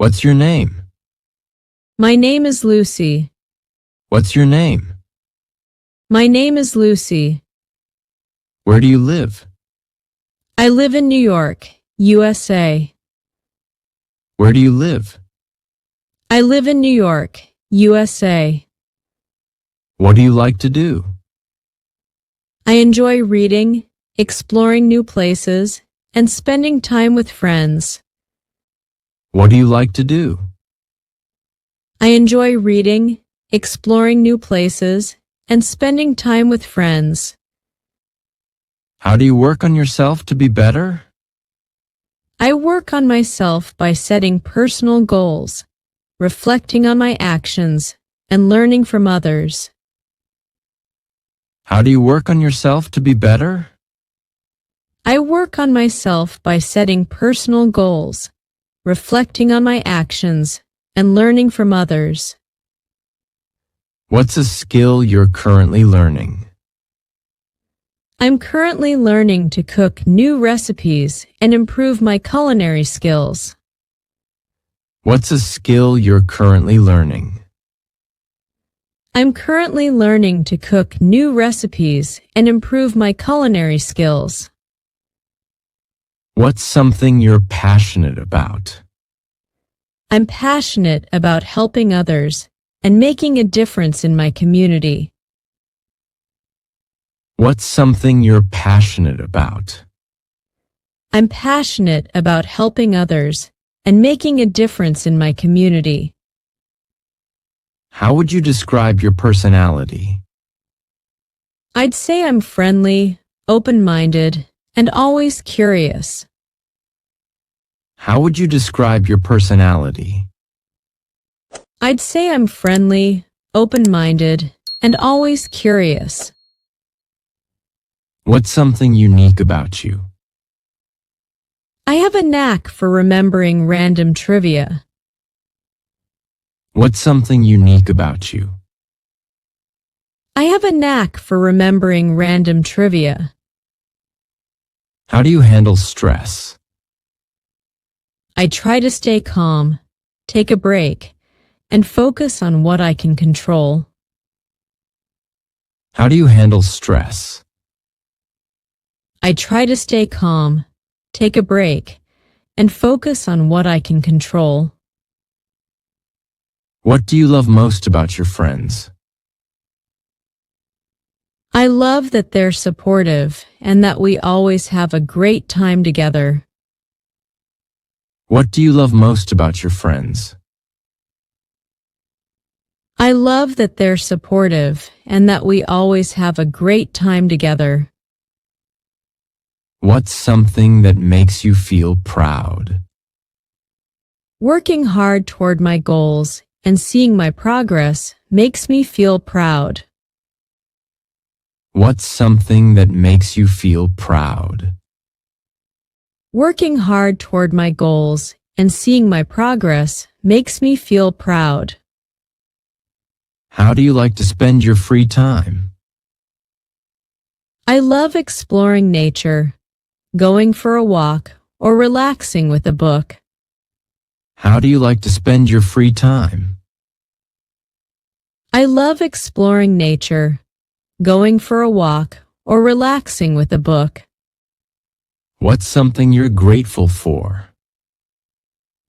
What's your name? My name is Lucy. What's your name? My name is Lucy. Where do you live? I live in New York, USA. Where do you live? I live in New York, USA. What do you like to do? I enjoy reading, exploring new places, and spending time with friends. What do you like to do? I enjoy reading, exploring new places, and spending time with friends. How do you work on yourself to be better? I work on myself by setting personal goals, reflecting on my actions, and learning from others. How do you work on yourself to be better? I work on myself by setting personal goals, reflecting on my actions, and learning from others. What's a skill you're currently learning? I'm currently learning to cook new recipes and improve my culinary skills. What's a skill you're currently learning? I'm currently learning to cook new recipes and improve my culinary skills. What's something you're passionate about? I'm passionate about helping others and making a difference in my community. What's something you're passionate about? I'm passionate about helping others and making a difference in my community. How would you describe your personality? I'd say I'm friendly, open-minded, and always curious. How would you describe your personality? I'd say I'm friendly, open-minded, and always curious. What's something unique about you? I have a knack for remembering random trivia. What's something unique about you? I have a knack for remembering random trivia. How do you handle stress? I try to stay calm, take a break, and focus on what I can control. How do you handle stress? I try to stay calm, take a break, and focus on what I can control. What do you love most about your friends? I love that they're supportive and that we always have a great time together. What do you love most about your friends? I love that they're supportive and that we always have a great time together. What's something that makes you feel proud? Working hard toward my goals and seeing my progress makes me feel proud. What's something that makes you feel proud? Working hard toward my goals and seeing my progress makes me feel proud. How do you like to spend your free time? I love exploring nature, going for a walk, or relaxing with a book. How do you like to spend your free time? I love exploring nature, going for a walk, or relaxing with a book. What's something you're grateful for?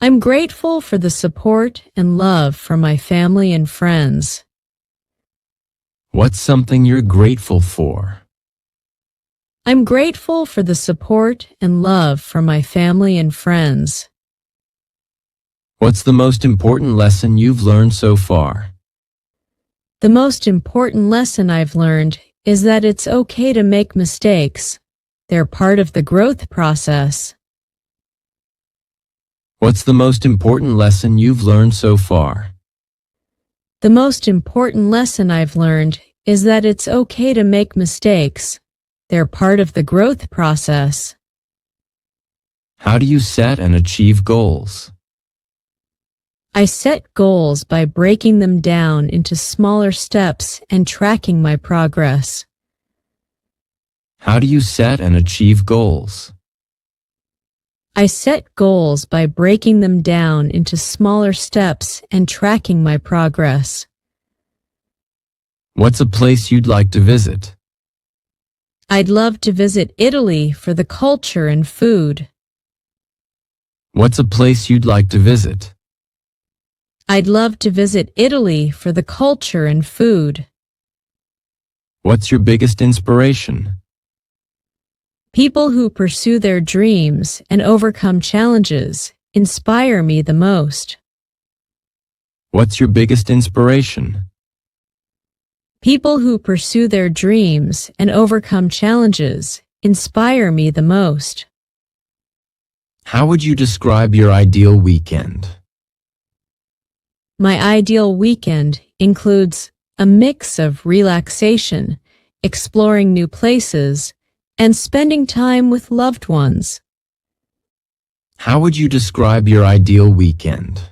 I'm grateful for the support and love from my family and friends. What's something you're grateful for? I'm grateful for the support and love from my family and friends. What's the most important lesson you've learned so far? The most important lesson I've learned is that it's okay to make mistakes. They're part of the growth process. What's the most important lesson you've learned so far? The most important lesson I've learned is that it's okay to make mistakes. They're part of the growth process. How do you set and achieve goals? I set goals by breaking them down into smaller steps and tracking my progress. How do you set and achieve goals? I set goals by breaking them down into smaller steps and tracking my progress. What's a place you'd like to visit? I'd love to visit Italy for the culture and food. What's a place you'd like to visit? I'd love to visit Italy for the culture and food. What's your biggest inspiration? People who pursue their dreams and overcome challenges inspire me the most. What's your biggest inspiration? People who pursue their dreams and overcome challenges inspire me the most. How would you describe your ideal weekend? My ideal weekend includes a mix of relaxation, exploring new places, and spending time with loved ones. How would you describe your ideal weekend?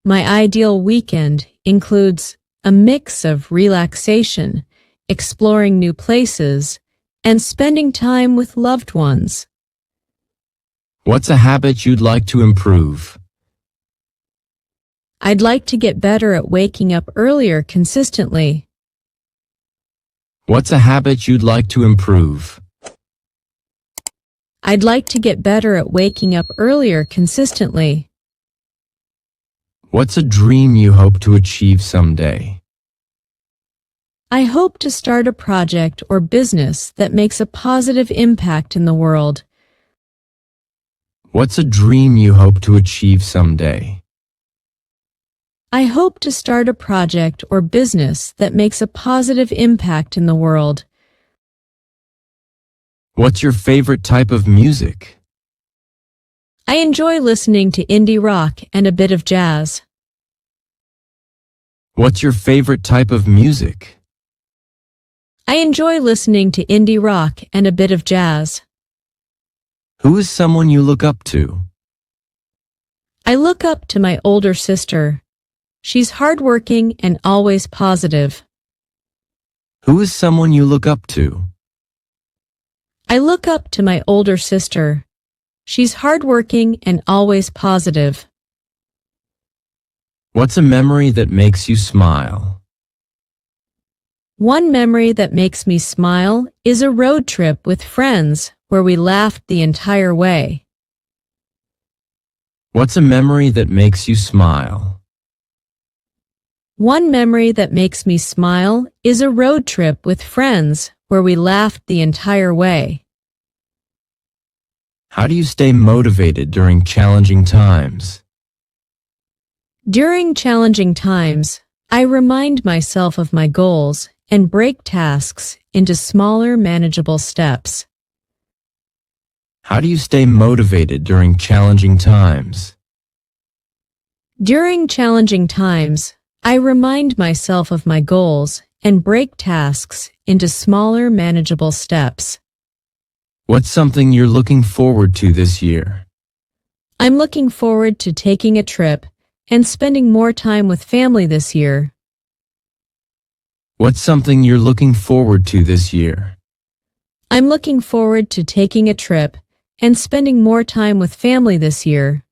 My ideal weekend includes a mix of relaxation, exploring new places, and spending time with loved ones. What's a habit you'd like to improve? I'd like to get better at waking up earlier consistently. What's a habit you'd like to improve? I'd like to get better at waking up earlier consistently. What's a dream you hope to achieve someday? I hope to start a project or business that makes a positive impact in the world. What's a dream you hope to achieve someday? I hope to start a project or business that makes a positive impact in the world. What's your favorite type of music? I enjoy listening to indie rock and a bit of jazz. What's your favorite type of music? I enjoy listening to indie rock and a bit of jazz. Who is someone you look up to? I look up to my older sister. She's hardworking and always positive. Who is someone you look up to? I look up to my older sister. She's hardworking and always positive. What's a memory that makes you smile? One memory that makes me smile is a road trip with friends where we laughed the entire way. What's a memory that makes you smile? One memory that makes me smile is a road trip with friends where we laughed the entire way. How do you stay motivated during challenging times? During challenging times, I remind myself of my goals and break tasks into smaller, manageable steps. How do you stay motivated during challenging times? During challenging times, I remind myself of my goals and break tasks into smaller, manageable steps. What's something you're looking forward to this year? I'm looking forward to taking a trip and spending more time with family this year. What's something you're looking forward to this year? I'm looking forward to taking a trip and spending more time with family this year.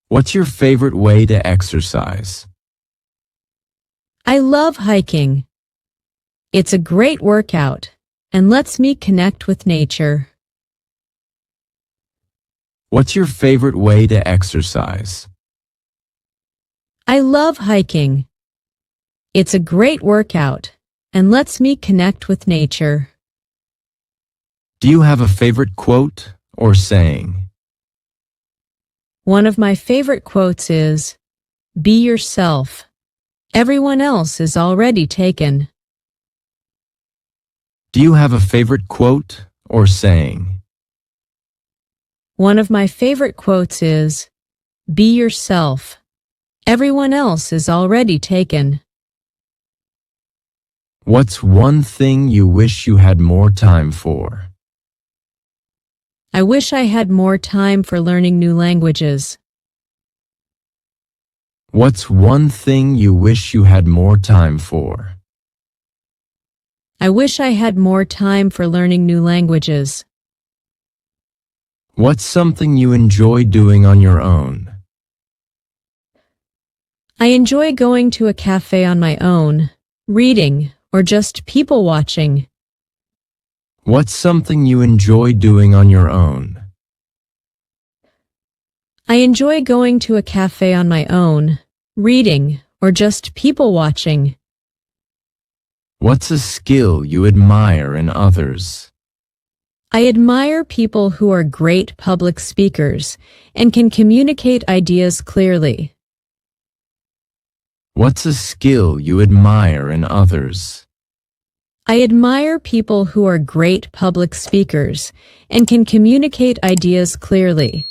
What's your favorite way to exercise? I love hiking. It's a great workout and lets me connect with nature. What's your favorite way to exercise? I love hiking. It's a great workout and lets me connect with nature. Do you have a favorite quote or saying? One of my favorite quotes is, "Be yourself. Everyone else is already taken." Do you have a favorite quote or saying? One of my favorite quotes is, "Be yourself. Everyone else is already taken." What's one thing you wish you had more time for? I wish I had more time for learning new languages. What's one thing you wish you had more time for? I wish I had more time for learning new languages. What's something you enjoy doing on your own? I enjoy going to a cafe on my own, reading, or just people watching. What's something you enjoy doing on your own? I enjoy going to a cafe on my own, reading, or just people watching. What's a skill you admire in others? I admire people who are great public speakers and can communicate ideas clearly. What's a skill you admire in others? I admire people who are great public speakers and can communicate ideas clearly.